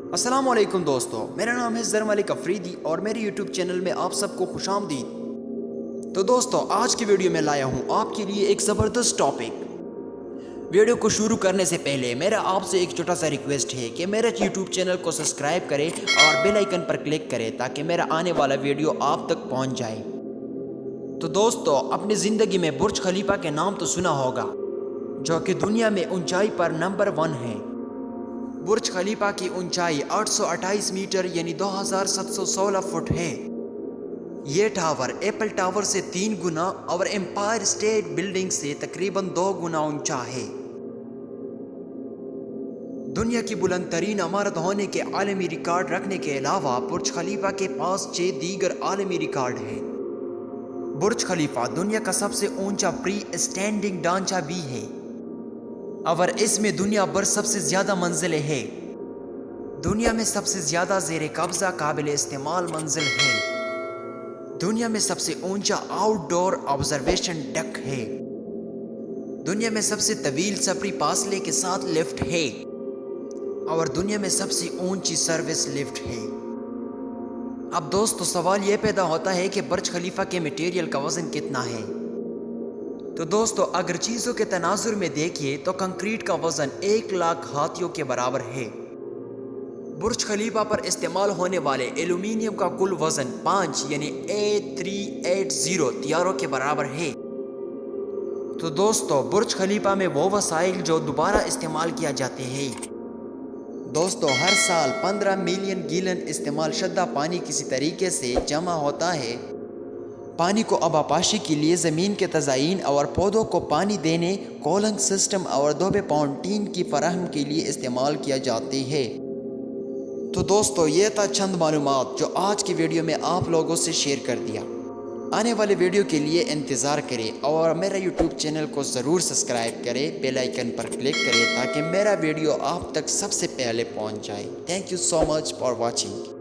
अस्सलाम वालेकुम दोस्तों, मेरा नाम है ज़र मलिक अफरीदी और मेरे यूट्यूब चैनल में आप सबको खुशामदीद। तो दोस्तों, आज की वीडियो में लाया हूँ आपके लिए एक ज़बरदस्त टॉपिक। वीडियो को शुरू करने से पहले मेरा आपसे एक छोटा सा रिक्वेस्ट है कि मेरे यूट्यूब चैनल को सब्सक्राइब करें और बेल आइकन पर क्लिक करें ताकि मेरा आने वाला वीडियो आप तक पहुँच जाए। तो दोस्तों, अपनी ज़िंदगी में बुर्ज खलीफा के नाम तो सुना होगा, जो कि दुनिया में ऊंचाई पर नंबर 1 है। बुर्ज खलीफा की ऊंचाई 828 मीटर यानी 2716 फुट है। ये टावर एप्पल टावर से 3 गुना और एम्पायर स्टेट बिल्डिंग से तकरीबन 2 गुना ऊंचा है। दुनिया की बुलंद तरीन इमारत होने के आलमी रिकॉर्ड रखने के अलावा बुर्ज खलीफा के पास 6 दीगर आलमी रिकॉर्ड हैं। बुर्ज खलीफा दुनिया का सबसे ऊंचा प्री स्टैंडिंग ढांचा भी है और इसमें दुनिया भर सबसे ज्यादा मंजिलें हैं। दुनिया में सबसे ज्यादा ज़ेरे कब्जा काबिल इस्तेमाल मंजिल है। दुनिया में सबसे ऊंचा आउटडोर ऑब्जर्वेशन डेक है। दुनिया में सबसे तवील सफरी फासले के साथ लिफ्ट है और दुनिया में सबसे ऊंची सर्विस लिफ्ट है। अब दोस्तों, सवाल यह पैदा होता है कि बुर्ज खलीफा के मटेरियल का वजन कितना है। तो दोस्तों, अगर चीज़ों के तनाजुर में देखिए तो कंक्रीट का वजन 1 लाख हाथियों के बराबर है। बुर्ज खलीफा पर इस्तेमाल होने वाले एल्यूमीनियम का कुल वजन 5 यानी A380 तियारों के बराबर है। तो दोस्तों, बुर्ज खलीफा में वो वसाइल जो दोबारा इस्तेमाल किया जाते हैं। दोस्तों, हर साल 15 मिलियन गैलन इस्तेमाल शुद्धा पानी किसी तरीके से जमा होता है। पानी को आबापाशी के लिए ज़मीन के तज़ाइन और पौधों को पानी देने, कूलिंग सिस्टम और दोबे पाउंटीन की फराहम के लिए इस्तेमाल किया जाती है। तो दोस्तों, ये था चंद मालूमात जो आज की वीडियो में आप लोगों से शेयर कर दिया। आने वाले वीडियो के लिए इंतज़ार करें और मेरा यूट्यूब चैनल को ज़रूर सब्सक्राइब करें, बेल आइकन पर क्लिक करें ताकि मेरा वीडियो आप तक सबसे पहले पहुंच जाए। Thank you so much for watching.